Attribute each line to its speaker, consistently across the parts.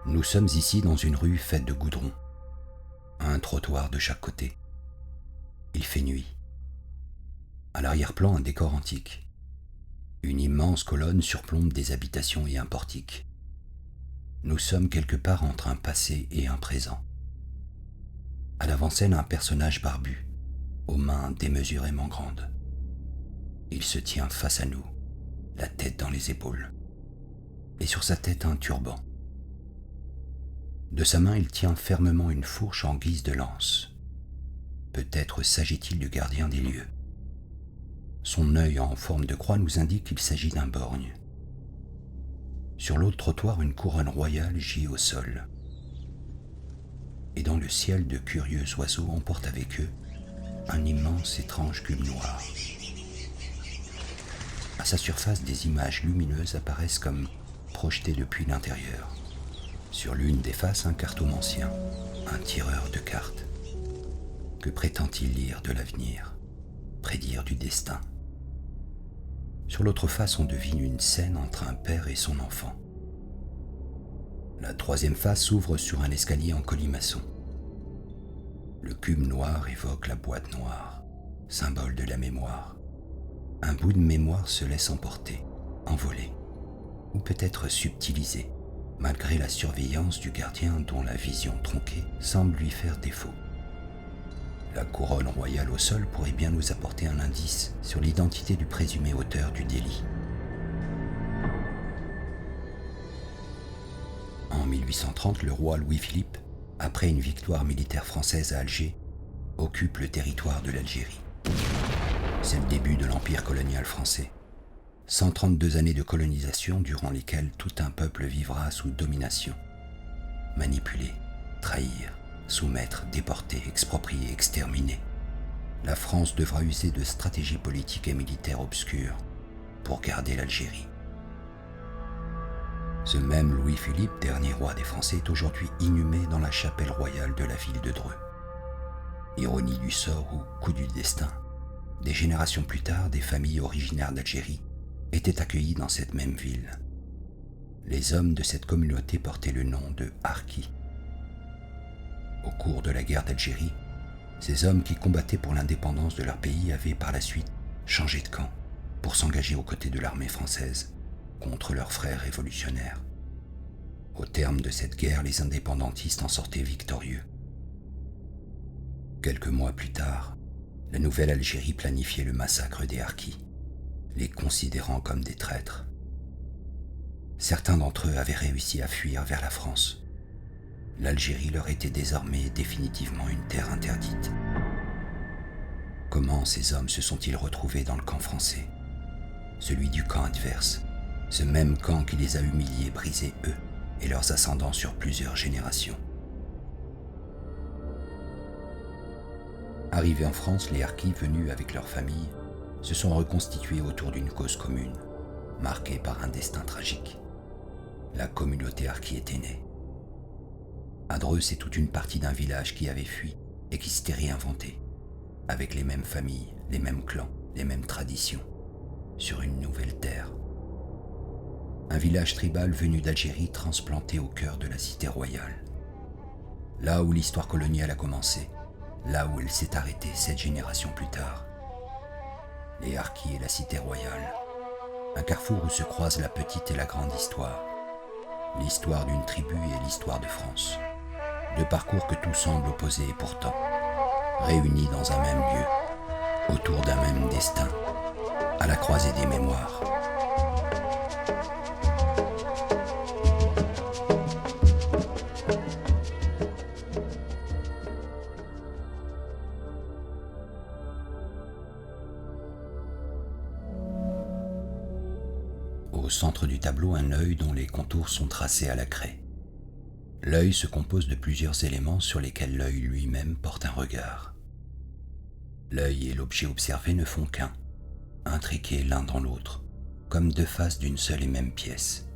Speaker 1: Nous sommes ici dans une rue faite de goudron. Un trottoir de chaque côté. Il fait nuit. À l'arrière-plan, un décor antique. Une immense colonne surplombe des habitations et un portique. Nous sommes quelque part entre un passé et un présent. À l'avant-scène, un personnage barbu, aux mains démesurément grandes. Il se tient face à nous, la tête dans les épaules, et sur sa tête un turban. De sa main, il tient fermement une fourche en guise de lance. Peut-être s'agit-il du gardien des lieux. Son œil en forme de croix nous indique qu'il s'agit d'un borgne. Sur l'autre trottoir, une couronne royale gît au sol. Et dans le ciel, de curieux oiseaux emportent avec eux un immense étrange cube noir. À sa surface, des images lumineuses apparaissent comme projetées depuis l'intérieur. Sur l'une des faces, un cartomancien, un tireur de cartes. Que prétend-il lire de l'avenir, prédire du destin? Sur l'autre face, on devine une scène entre un père et son enfant. La troisième face s'ouvre sur un escalier en colimaçon. Le cube noir évoque la boîte noire, symbole de la mémoire. Un bout de mémoire se laisse emporter, envoler, ou peut-être subtilisé, malgré la surveillance du gardien dont la vision tronquée semble lui faire défaut. La couronne royale au sol pourrait bien nous apporter un indice sur l'identité du présumé auteur du délit. En 1830, le roi Louis-Philippe, après une victoire militaire française à Alger, occupe le territoire de l'Algérie. C'est le début de l'empire colonial français. 132 années de colonisation durant lesquelles tout un peuple vivra sous domination. Manipuler, trahir, soumettre, déporter, exproprier, exterminer. La France devra user de stratégies politiques et militaires obscures pour garder l'Algérie. Ce même Louis-Philippe, dernier roi des Français, est aujourd'hui inhumé dans la chapelle royale de la ville de Dreux. Ironie du sort ou coup du destin, des générations plus tard, des familles originaires d'Algérie étaient accueillis dans cette même ville. Les hommes de cette communauté portaient le nom de Harkis. Au cours de la guerre d'Algérie, ces hommes qui combattaient pour l'indépendance de leur pays avaient par la suite changé de camp pour s'engager aux côtés de l'armée française contre leurs frères révolutionnaires. Au terme de cette guerre, les indépendantistes en sortaient victorieux. Quelques mois plus tard, la nouvelle Algérie planifiait le massacre des Harkis, les considérant comme des traîtres. Certains d'entre eux avaient réussi à fuir vers la France. L'Algérie leur était désormais définitivement une terre interdite. Comment ces hommes se sont-ils retrouvés dans le camp français? Celui du camp adverse, ce même camp qui les a humiliés, brisés eux et leurs ascendants sur plusieurs générations. Arrivés en France, les Harkis, venus avec leur famille, se sont reconstitués autour d'une cause commune, marquée par un destin tragique. La communauté Harki était née. À Dreux, c'est toute une partie d'un village qui avait fui et qui s'était réinventé, avec les mêmes familles, les mêmes clans, les mêmes traditions, sur une nouvelle terre. Un village tribal venu d'Algérie transplanté au cœur de la cité royale. Là où l'histoire coloniale a commencé, là où elle s'est arrêtée 7 générations plus tard. Les Harkis et la cité royale, un carrefour où se croisent la petite et la grande histoire, l'histoire d'une tribu et l'histoire de France, deux parcours que tout semble opposer et pourtant, réunis dans un même lieu, autour d'un même destin, à la croisée des mémoires. Au centre du tableau, un œil dont les contours sont tracés à la craie. L'œil se compose de plusieurs éléments sur lesquels l'œil lui-même porte un regard. L'œil et l'objet observé ne font qu'un, intriqués l'un dans l'autre, comme deux faces d'une seule et même pièce.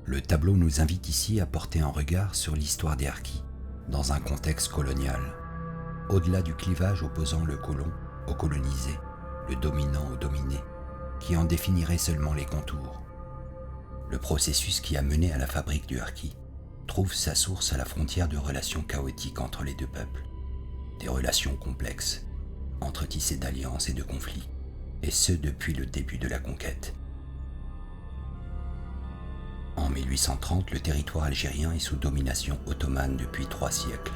Speaker 1: Le tableau nous invite ici à porter un regard sur l'histoire des Harkis, dans un contexte colonial, au-delà du clivage opposant le colon au colonisé, le dominant au dominé, qui en définirait seulement les contours. Le processus qui a mené à la fabrique du harki trouve sa source à la frontière de relations chaotiques entre les deux peuples. Des relations complexes, entretissées d'alliances et de conflits, et ce depuis le début de la conquête. En 1830, le territoire algérien est sous domination ottomane depuis 3 siècles.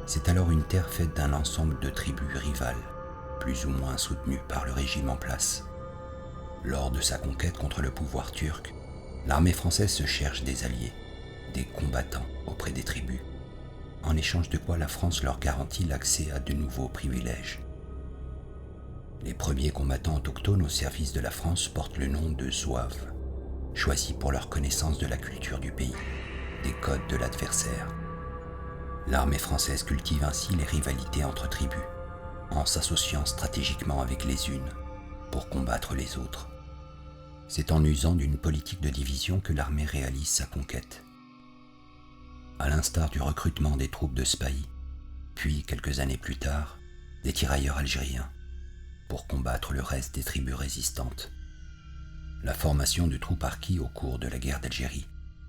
Speaker 1: C'est alors une terre faite d'un ensemble de tribus rivales, plus ou moins soutenues par le régime en place. Lors de sa conquête contre le pouvoir turc, l'armée française se cherche des alliés, des combattants auprès des tribus, en échange de quoi la France leur garantit l'accès à de nouveaux privilèges. Les premiers combattants autochtones au service de la France portent le nom de zouaves, choisis pour leur connaissance de la culture du pays, des codes de l'adversaire. L'armée française cultive ainsi les rivalités entre tribus, en s'associant stratégiquement avec les unes pour combattre les autres. C'est en usant d'une politique de division que l'armée réalise sa conquête. À l'instar du recrutement des troupes de Spahi, puis quelques années plus tard, des tirailleurs algériens, pour combattre le reste des tribus résistantes. La formation de troupes harkis au cours de la guerre d'Algérie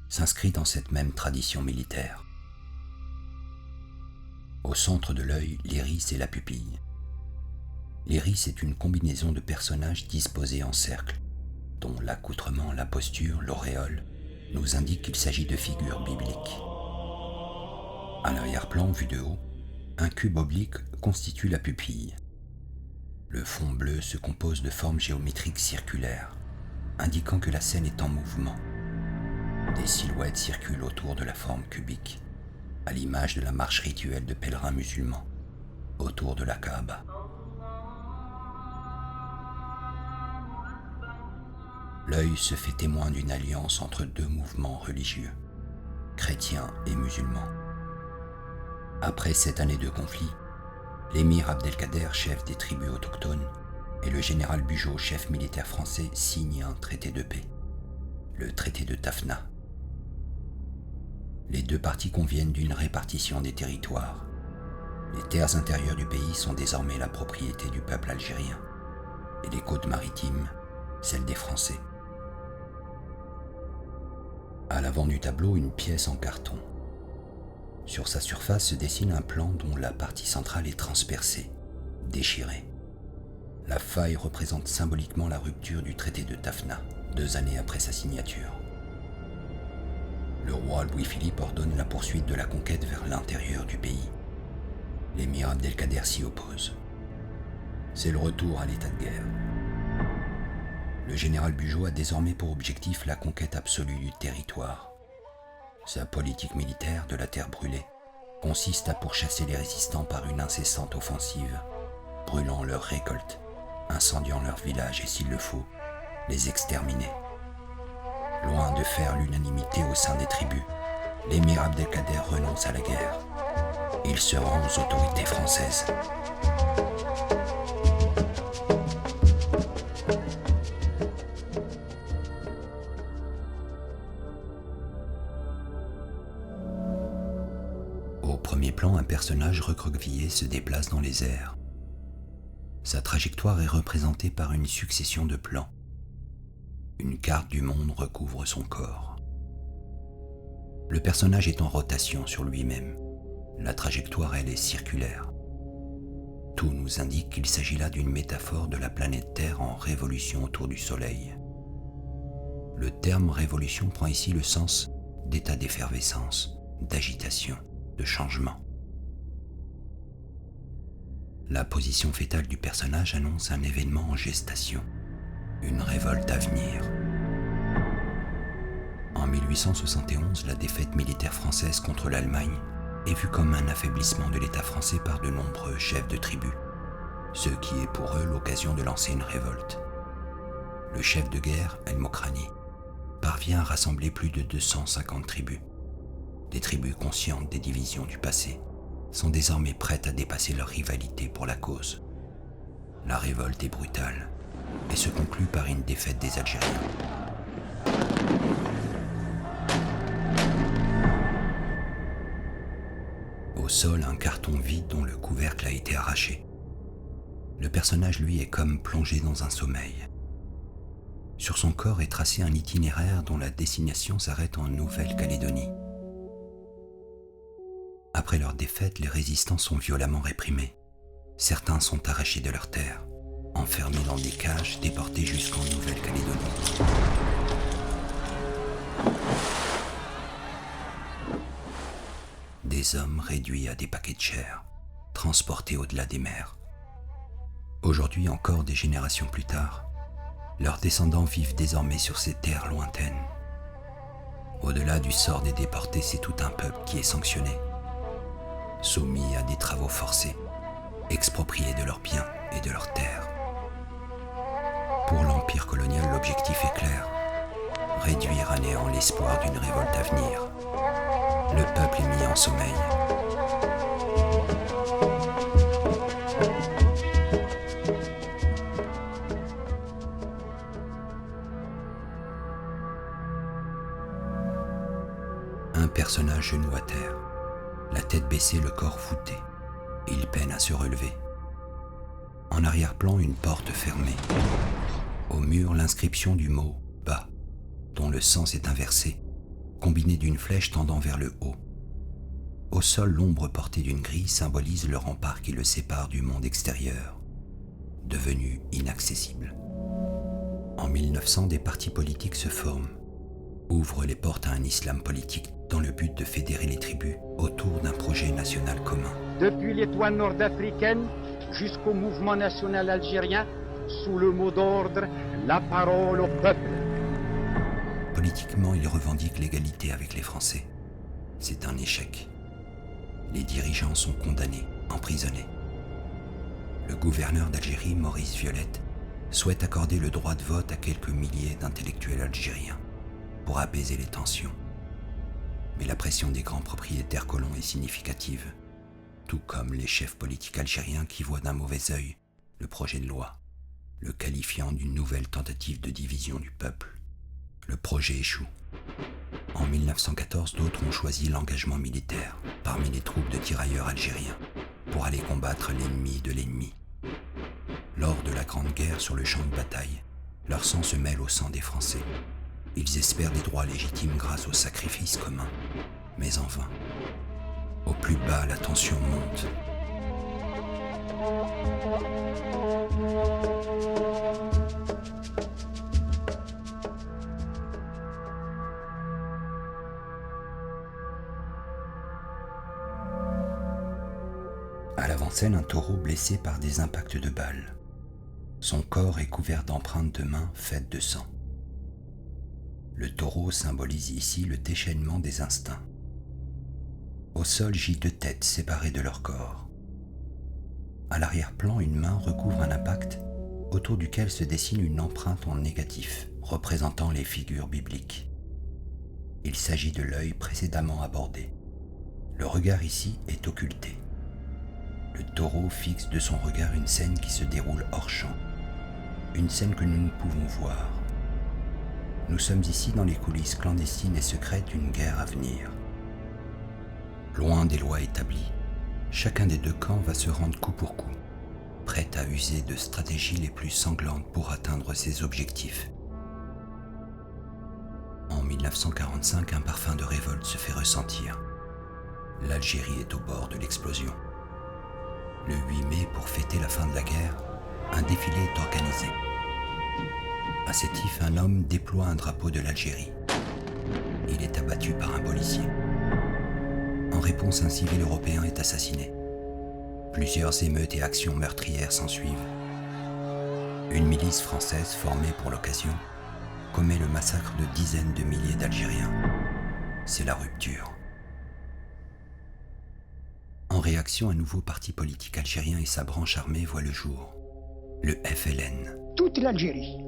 Speaker 1: s'inscrit dans cette même tradition militaire. Au centre de l'œil, l'iris et la pupille. L'iris est une combinaison de personnages disposés en cercle, dont l'accoutrement, la posture, l'auréole nous indiquent qu'il s'agit de figures bibliques. À l'arrière-plan, vu de haut, un cube oblique constitue la pupille. Le fond bleu se compose de formes géométriques circulaires, indiquant que la scène est en mouvement. Des silhouettes circulent autour de la forme cubique, à l'image de la marche rituelle de pèlerins musulmans, autour de la Kaaba. L'œil se fait témoin d'une alliance entre deux mouvements religieux, chrétiens et musulmans. Après 7 années de conflit, l'émir Abdelkader, chef des tribus autochtones, et le général Bugeaud, chef militaire français, signent un traité de paix, le traité de Tafna. Les deux parties conviennent d'une répartition des territoires. Les terres intérieures du pays sont désormais la propriété du peuple algérien, et les côtes maritimes, celles des Français. À l'avant du tableau, une pièce en carton. Sur sa surface se dessine un plan dont la partie centrale est transpercée, déchirée. La faille représente symboliquement la rupture du traité de Tafna, 2 années après sa signature. Le roi Louis-Philippe ordonne la poursuite de la conquête vers l'intérieur du pays. L'émir Abdelkader s'y oppose. C'est le retour à l'état de guerre. Le général Bugeaud a désormais pour objectif la conquête absolue du territoire. Sa politique militaire de la terre brûlée consiste à pourchasser les résistants par une incessante offensive, brûlant leurs récoltes, incendiant leurs villages et, s'il le faut, les exterminer. Loin de faire l'unanimité au sein des tribus, l'émir Abdelkader renonce à la guerre. Il se rend aux autorités françaises. Au premier plan, un personnage recroquevillé se déplace dans les airs. Sa trajectoire est représentée par une succession de plans. Une carte du monde recouvre son corps. Le personnage est en rotation sur lui-même. La trajectoire, elle, est circulaire. Tout nous indique qu'il s'agit là d'une métaphore de la planète Terre en révolution autour du Soleil. Le terme révolution prend ici le sens d'état d'effervescence, d'agitation, de changement. La position fétale du personnage annonce un événement en gestation, une révolte à venir. En 1871, la défaite militaire française contre l'Allemagne est vue comme un affaiblissement de l'État français par de nombreux chefs de tribus, ce qui est pour eux l'occasion de lancer une révolte. Le chef de guerre, El-Mokrani, parvient à rassembler plus de 250 tribus. Des tribus conscientes des divisions du passé sont désormais prêtes à dépasser leur rivalité pour la cause. La révolte est brutale et se conclut par une défaite des Algériens. Au sol, un carton vide dont le couvercle a été arraché. Le personnage, lui, est comme plongé dans un sommeil. Sur son corps est tracé un itinéraire dont la destination s'arrête en Nouvelle-Calédonie. Après leur défaite, les résistants sont violemment réprimés. Certains sont arrachés de leurs terres, enfermés dans des cages, déportés jusqu'en Nouvelle-Calédonie. Des hommes réduits à des paquets de chair, transportés au-delà des mers. Aujourd'hui, encore des générations plus tard, leurs descendants vivent désormais sur ces terres lointaines. Au-delà du sort des déportés, c'est tout un peuple qui est sanctionné, soumis à des travaux forcés, expropriés de leurs biens et de leurs terres. Pour l'Empire colonial, l'objectif est clair, réduire à néant l'espoir d'une révolte à venir. Le peuple est mis en sommeil. Un personnage genou à terre, la tête baissée, le corps voûté. Il peine à se relever. En arrière-plan, une porte fermée. Au mur, l'inscription du mot « bas », dont le sens est inversé, combiné d'une flèche tendant vers le haut. Au sol, l'ombre portée d'une grille symbolise le rempart qui le sépare du monde extérieur, devenu inaccessible. En 1900, des partis politiques se forment, ouvrent les portes à un islam politique dans le but de fédérer les tribus autour d'un projet national commun.
Speaker 2: Depuis l'étoile nord-africaine jusqu'au mouvement national algérien, sous le mot d'ordre « La parole au peuple ».
Speaker 1: Politiquement, il revendique l'égalité avec les Français. C'est un échec. Les dirigeants sont condamnés, emprisonnés. Le gouverneur d'Algérie, Maurice Violette, souhaite accorder le droit de vote à quelques milliers d'intellectuels algériens pour apaiser les tensions. Mais la pression des grands propriétaires colons est significative, tout comme les chefs politiques algériens qui voient d'un mauvais œil le projet de loi, le qualifiant d'une nouvelle tentative de division du peuple. Le projet échoue. En 1914, d'autres ont choisi l'engagement militaire parmi les troupes de tirailleurs algériens pour aller combattre l'ennemi de l'ennemi. Lors de la Grande Guerre sur le champ de bataille, leur sang se mêle au sang des Français. Ils espèrent des droits légitimes grâce au sacrifice commun, mais en vain. Au plus bas, la tension monte. À l'avant-scène, un taureau blessé par des impacts de balles. Son corps est couvert d'empreintes de mains faites de sang. Le taureau symbolise ici le déchaînement des instincts. Au sol gît deux têtes séparées de leur corps. À l'arrière-plan, une main recouvre un impact autour duquel se dessine une empreinte en négatif, représentant les figures bibliques. Il s'agit de l'œil précédemment abordé. Le regard ici est occulté. Le taureau fixe de son regard une scène qui se déroule hors champ, une scène que nous ne pouvons voir. Nous sommes ici dans les coulisses clandestines et secrètes d'une guerre à venir. Loin des lois établies, chacun des deux camps va se rendre coup pour coup, prêt à user de stratégies les plus sanglantes pour atteindre ses objectifs. En 1945, un parfum de révolte se fait ressentir. L'Algérie est au bord de l'explosion. Le 8 mai, pour fêter la fin de la guerre, un défilé est organisé. À Sétif, un homme déploie un drapeau de l'Algérie. Il est abattu par un policier. En réponse, un civil européen est assassiné. Plusieurs émeutes et actions meurtrières s'ensuivent. Une milice française formée pour l'occasion commet le massacre de dizaines de milliers d'Algériens. C'est la rupture. En réaction, un nouveau parti politique algérien et sa branche armée voient le jour, le FLN.
Speaker 3: Toute l'Algérie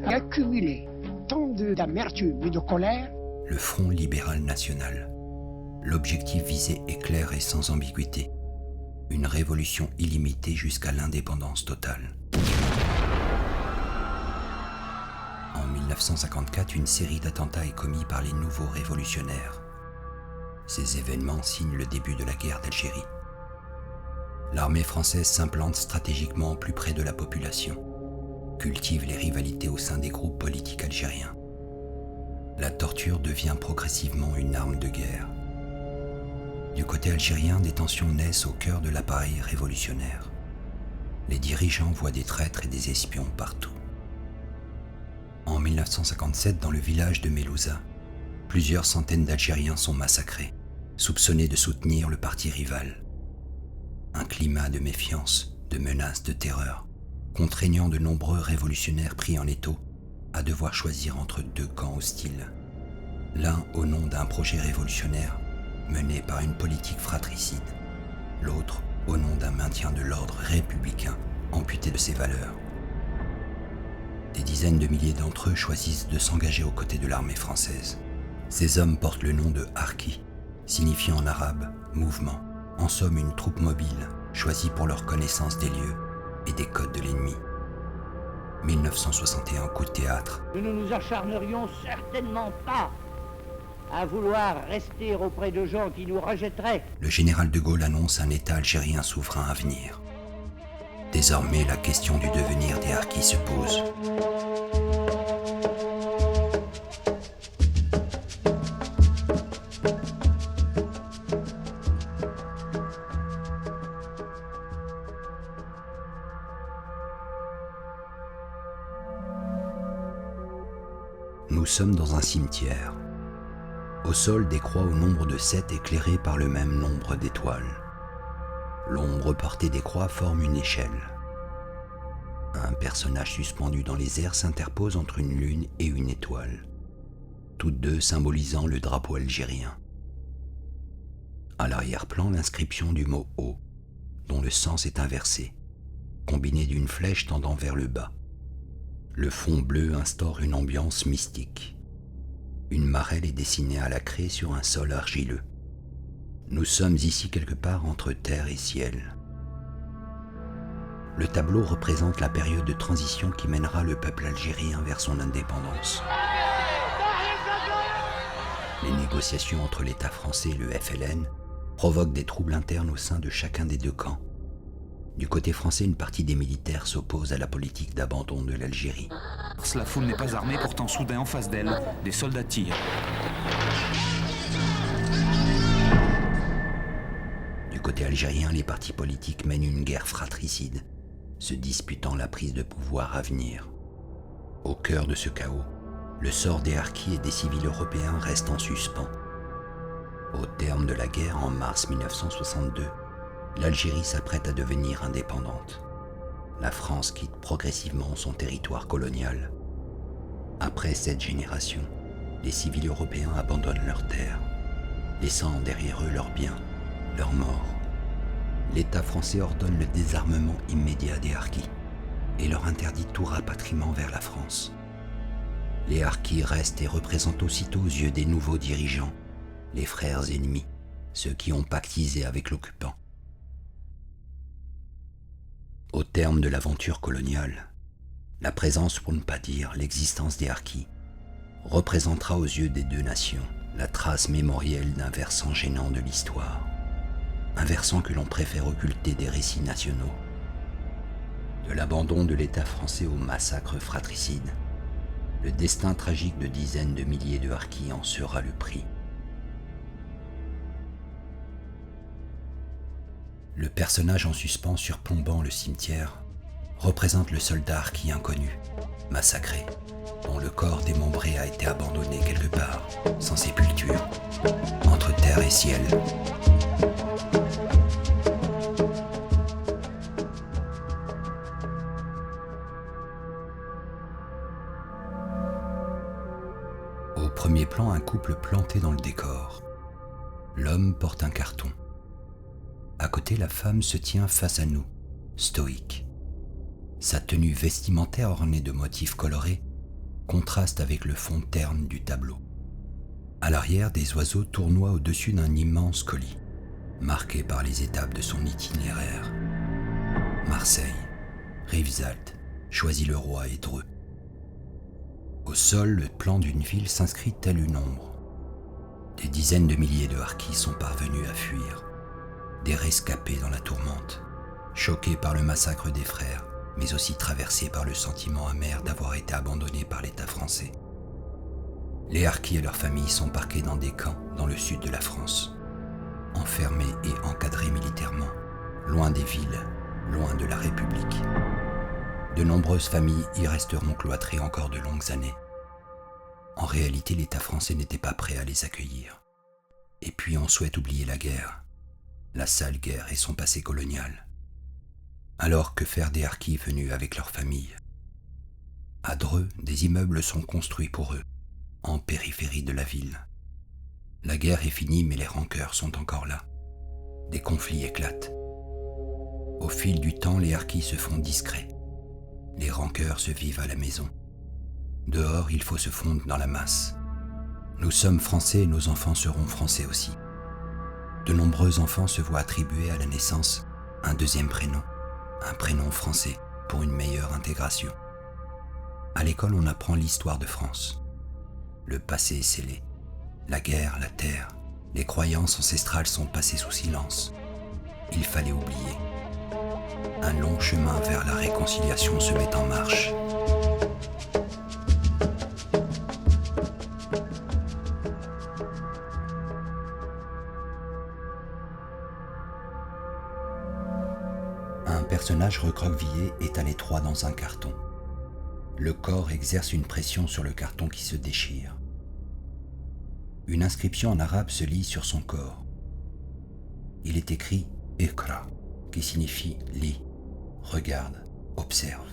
Speaker 3: a accumulé tant d'amertume et de colère.
Speaker 1: Le Front libéral national. L'objectif visé est clair et sans ambiguïté. Une révolution illimitée jusqu'à l'indépendance totale. En 1954, une série d'attentats est commis par les nouveaux révolutionnaires. Ces événements signent le début de la guerre d'Algérie. L'armée française s'implante stratégiquement plus près de la population. cultive les rivalités au sein des groupes politiques algériens. La torture devient progressivement une arme de guerre. Du côté algérien, des tensions naissent au cœur de l'appareil révolutionnaire. Les dirigeants voient des traîtres et des espions partout. En 1957, dans le village de Melouza, plusieurs centaines d'Algériens sont massacrés, soupçonnés de soutenir le parti rival. Un climat de méfiance, de menaces, de terreur, contraignant de nombreux révolutionnaires pris en étau à devoir choisir entre deux camps hostiles. L'un au nom d'un projet révolutionnaire mené par une politique fratricide, l'autre au nom d'un maintien de l'ordre républicain amputé de ses valeurs. Des dizaines de milliers d'entre eux choisissent de s'engager aux côtés de l'armée française. Ces hommes portent le nom de Harki, signifiant en arabe « mouvement », en somme une troupe mobile, choisie pour leur connaissance des lieux et des codes de l'ennemi. 1961, coup de théâtre.
Speaker 4: Nous ne nous acharnerions certainement pas à vouloir rester auprès de gens qui nous rejetteraient.
Speaker 1: Le général de Gaulle annonce un État algérien souverain à venir. Désormais, la question du devenir des Harkis se pose. Nous sommes dans un cimetière. Au sol, des croix au nombre de 7 éclairées par le même nombre d'étoiles. L'ombre portée des croix forme une échelle. Un personnage suspendu dans les airs s'interpose entre une lune et une étoile, toutes deux symbolisant le drapeau algérien. À l'arrière-plan, l'inscription du mot « haut », dont le sens est inversé, combiné d'une flèche tendant vers le bas. Le fond bleu instaure une ambiance mystique. Une marelle est dessinée à la craie sur un sol argileux. Nous sommes ici quelque part entre terre et ciel. Le tableau représente la période de transition qui mènera le peuple algérien vers son indépendance. Les négociations entre l'État français et le FLN provoquent des troubles internes au sein de chacun des deux camps. Du côté français, une partie des militaires s'oppose à la politique d'abandon de l'Algérie.
Speaker 5: La foule n'est pas armée, pourtant soudain en face d'elle, des soldats tirent.
Speaker 1: Du côté algérien, les partis politiques mènent une guerre fratricide, se disputant la prise de pouvoir à venir. Au cœur de ce chaos, le sort des Harkis et des civils européens reste en suspens. Au terme de la guerre, en mars 1962, l'Algérie s'apprête à devenir indépendante. La France quitte progressivement son territoire colonial. Après cette génération, les civils européens abandonnent leurs terres, laissant derrière eux leurs biens, leurs morts. L'État français ordonne le désarmement immédiat des Harkis et leur interdit tout rapatriement vers la France. Les Harkis restent et représentent aussitôt aux yeux des nouveaux dirigeants, les frères ennemis, ceux qui ont pactisé avec l'occupant. Au terme de l'aventure coloniale, la présence, pour ne pas dire l'existence des Harkis, représentera aux yeux des deux nations la trace mémorielle d'un versant gênant de l'histoire, un versant que l'on préfère occulter des récits nationaux. De l'abandon de l'État français au massacre fratricide, le destin tragique de dizaines de milliers de Harkis en sera le prix. Le personnage en suspens surplombant le cimetière représente le soldat harki inconnu, massacré, dont le corps démembré a été abandonné quelque part, sans sépulture, entre terre et ciel. Au premier plan, un couple planté dans le décor. L'homme porte un carton. À côté, la femme se tient face à nous, stoïque. Sa tenue vestimentaire ornée de motifs colorés contraste avec le fond terne du tableau. À l'arrière, des oiseaux tournoient au-dessus d'un immense colis, marqué par les étapes de son itinéraire. Marseille, Rivesaltes, Choisy-le-Roi et Dreux. Au sol, le plan d'une ville s'inscrit tel une ombre. Des dizaines de milliers de Harkis sont parvenus à fuir. Des rescapés dans la tourmente, choqués par le massacre des frères, mais aussi traversés par le sentiment amer d'avoir été abandonnés par l'État français. Les harkis et leurs familles sont parqués dans des camps dans le sud de la France, enfermés et encadrés militairement, loin des villes, loin de la République. De nombreuses familles y resteront cloîtrées encore de longues années. En réalité, l'État français n'était pas prêt à les accueillir. Et puis on souhaite oublier la guerre, la sale guerre et son passé colonial. Alors que faire des harkis venus avec leurs familles? À Dreux, des immeubles sont construits pour eux, en périphérie de la ville. La guerre est finie, mais les rancœurs sont encore là. Des conflits éclatent. Au fil du temps, les harkis se font discrets. Les rancœurs se vivent à la maison. Dehors, il faut se fondre dans la masse. Nous sommes français et nos enfants seront français aussi. De nombreux enfants se voient attribuer à la naissance un deuxième prénom, un prénom français pour une meilleure intégration. À l'école, on apprend l'histoire de France. Le passé est scellé. La guerre, la terre, les croyances ancestrales sont passées sous silence. Il fallait oublier. Un long chemin vers la réconciliation se met en marche. Un personnage recroquevillé est à l'étroit dans un carton. Le corps exerce une pression sur le carton qui se déchire. Une inscription en arabe se lit sur son corps. Il est écrit « Iqra » qui signifie « lis ». Regarde, observe.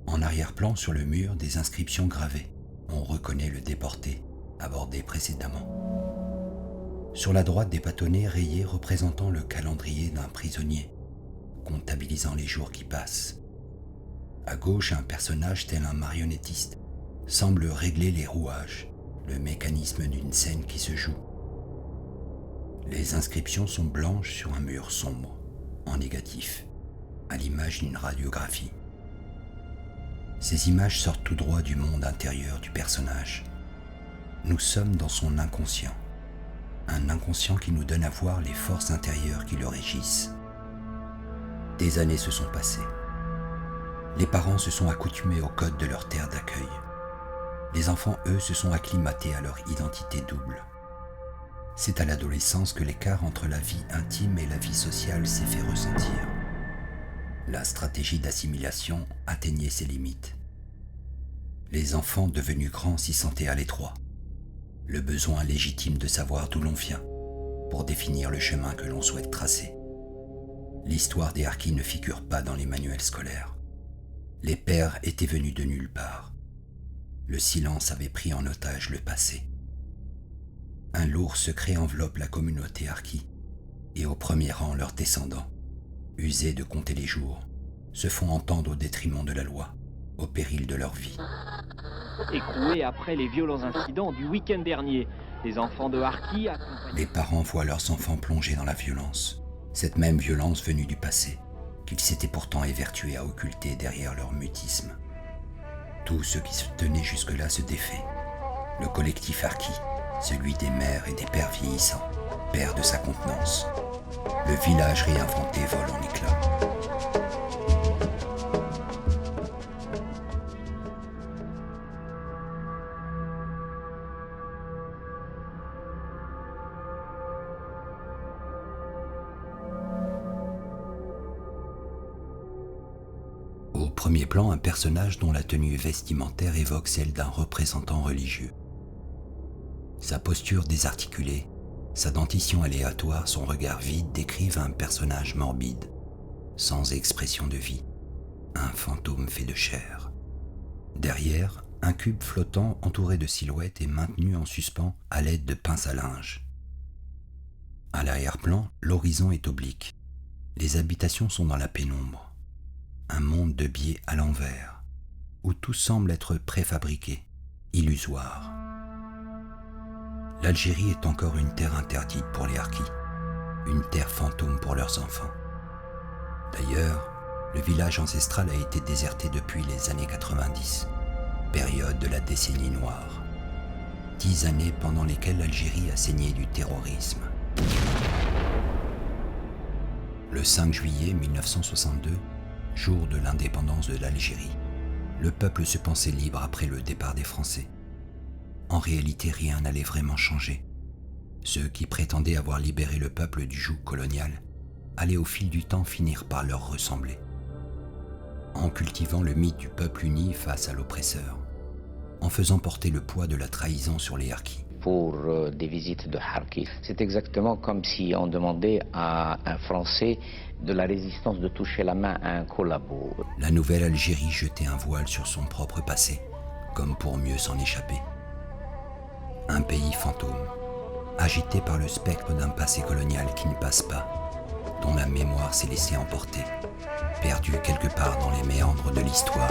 Speaker 1: En arrière-plan sur le mur, des inscriptions gravées. On reconnaît le déporté, abordé précédemment. Sur la droite, des bâtonnets rayés représentant le calendrier d'un prisonnier, comptabilisant les jours qui passent. À gauche, un personnage tel un marionnettiste semble régler les rouages, le mécanisme d'une scène qui se joue. Les inscriptions sont blanches sur un mur sombre, en négatif, à l'image d'une radiographie. Ces images sortent tout droit du monde intérieur du personnage. Nous sommes dans son inconscient, un inconscient qui nous donne à voir les forces intérieures qui le régissent. Des années se sont passées. Les parents se sont accoutumés au code de leur terre d'accueil. Les enfants, eux, se sont acclimatés à leur identité double. C'est à l'adolescence que l'écart entre la vie intime et la vie sociale s'est fait ressentir. La stratégie d'assimilation atteignait ses limites. Les enfants devenus grands s'y sentaient à l'étroit. Le besoin légitime de savoir d'où l'on vient, pour définir le chemin que l'on souhaite tracer. L'histoire des harkis ne figure pas dans les manuels scolaires. Les pères étaient venus de nulle part. Le silence avait pris en otage le passé. Un lourd secret enveloppe la communauté harki, et au premier rang leurs descendants, usés de compter les jours, se font entendre au détriment de la loi, au péril de leur vie.
Speaker 6: Écroués après les violents incidents du week-end dernier, les enfants de harki accompagnés...
Speaker 1: Les parents voient leurs enfants plongés dans la violence, cette même violence venue du passé, qu'ils s'étaient pourtant évertués à occulter derrière leur mutisme. Tout ce qui se tenait jusque-là se défait. Le collectif harki, celui des mères et des pères vieillissants, perd de sa contenance. Le village réinventé vole en éclats. Au premier plan, un personnage dont la tenue vestimentaire évoque celle d'un représentant religieux. Sa posture désarticulée, sa dentition aléatoire, son regard vide décrivent un personnage morbide, sans expression de vie, un fantôme fait de chair. Derrière, un cube flottant entouré de silhouettes est maintenu en suspens à l'aide de pinces à linge. À l'arrière-plan, l'horizon est oblique. Les habitations sont dans la pénombre. Un monde de biais à l'envers, où tout semble être préfabriqué, illusoire. L'Algérie est encore une terre interdite pour les harkis, une terre fantôme pour leurs enfants. D'ailleurs, le village ancestral a été déserté depuis les années 90, période de la décennie noire. 10 années pendant lesquelles l'Algérie a saigné du terrorisme. Le 5 juillet 1962, jour de l'indépendance de l'Algérie, le peuple se pensait libre après le départ des Français. En réalité, rien n'allait vraiment changer. Ceux qui prétendaient avoir libéré le peuple du joug colonial allaient au fil du temps finir par leur ressembler. En cultivant le mythe du peuple uni face à l'oppresseur, en faisant porter le poids de la trahison sur les harkis.
Speaker 7: Pour des visites de Harkis, c'est exactement comme si on demandait à un Français de la résistance de toucher la main à un collabo.
Speaker 1: La nouvelle Algérie jetait un voile sur son propre passé, comme pour mieux s'en échapper. Un pays fantôme, agité par le spectre d'un passé colonial qui ne passe pas, dont la mémoire s'est laissée emporter, perdu quelque part dans les méandres de l'histoire.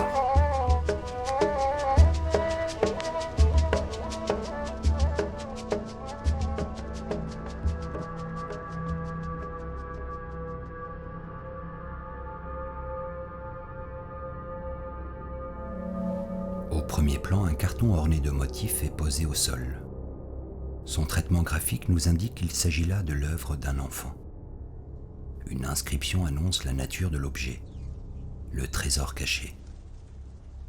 Speaker 1: Au premier plan, un carton orné de motifs est posé au sol. Son traitement graphique nous indique qu'il s'agit là de l'œuvre d'un enfant. Une inscription annonce la nature de l'objet, le trésor caché.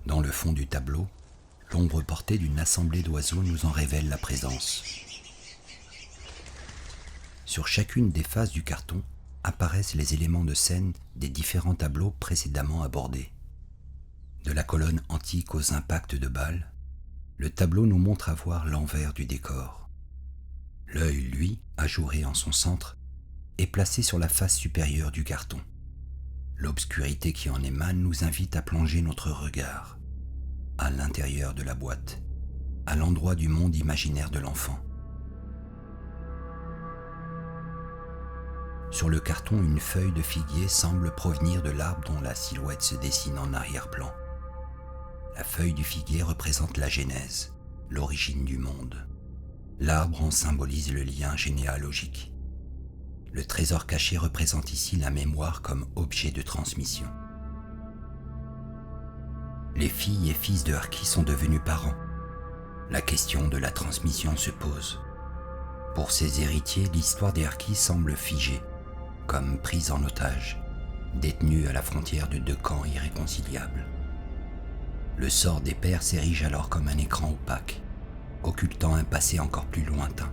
Speaker 1: Dans le fond du tableau, l'ombre portée d'une assemblée d'oiseaux nous en révèle la présence. Sur chacune des faces du carton apparaissent les éléments de scène des différents tableaux précédemment abordés. De la colonne antique aux impacts de balles, le tableau nous montre à voir l'envers du décor. L'œil, lui, ajouré en son centre, est placé sur la face supérieure du carton. L'obscurité qui en émane nous invite à plonger notre regard à l'intérieur de la boîte, à l'endroit du monde imaginaire de l'enfant. Sur le carton, une feuille de figuier semble provenir de l'arbre dont la silhouette se dessine en arrière-plan. La feuille du figuier représente la genèse, l'origine du monde. L'arbre en symbolise le lien généalogique. Le trésor caché représente ici la mémoire comme objet de transmission. Les filles et fils de harkis sont devenus parents. La question de la transmission se pose. Pour ces héritiers, l'histoire des harkis semble figée, comme prise en otage, détenue à la frontière de deux camps irréconciliables. Le sort des pères s'érige alors comme un écran opaque, occultant un passé encore plus lointain.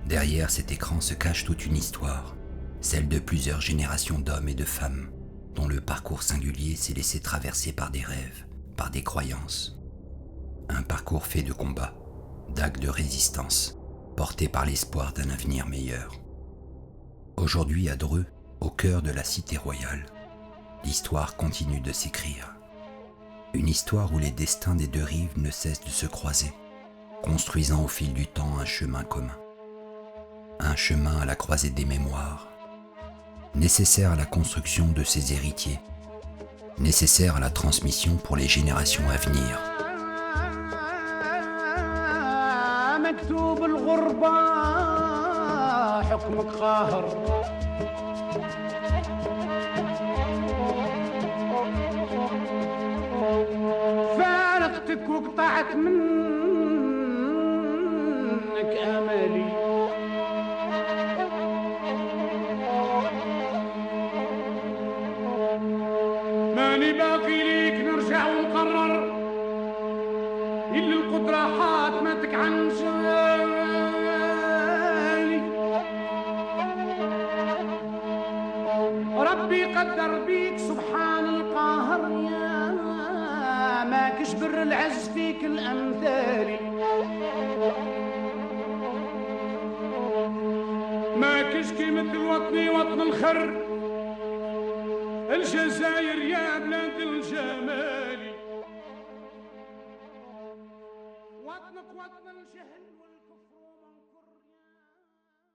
Speaker 1: Derrière cet écran se cache toute une histoire, celle de plusieurs générations d'hommes et de femmes, dont le parcours singulier s'est laissé traverser par des rêves, par des croyances. Un parcours fait de combats, d'actes de résistance, porté par l'espoir d'un avenir meilleur. Aujourd'hui à Dreux, au cœur de la cité royale, l'histoire continue de s'écrire. Une histoire où les destins des deux rives ne cessent de se croiser, construisant au fil du temps un chemin commun. Un chemin à la croisée des mémoires, nécessaire à la construction de ses héritiers, nécessaire à la transmission pour les générations à venir.
Speaker 2: فارقتك وقطعت منك امالي ماني باقي ليك نرجع ونقرر اللي القدرة حاتمتك عن جالي ربي قدر بيك سبحان القاهر يا ما كشبر العز فيك الأمثال ما كشكي مثل وطني وطن الخر الجزائر يا بلاد الجمال وطنك وطن الجهل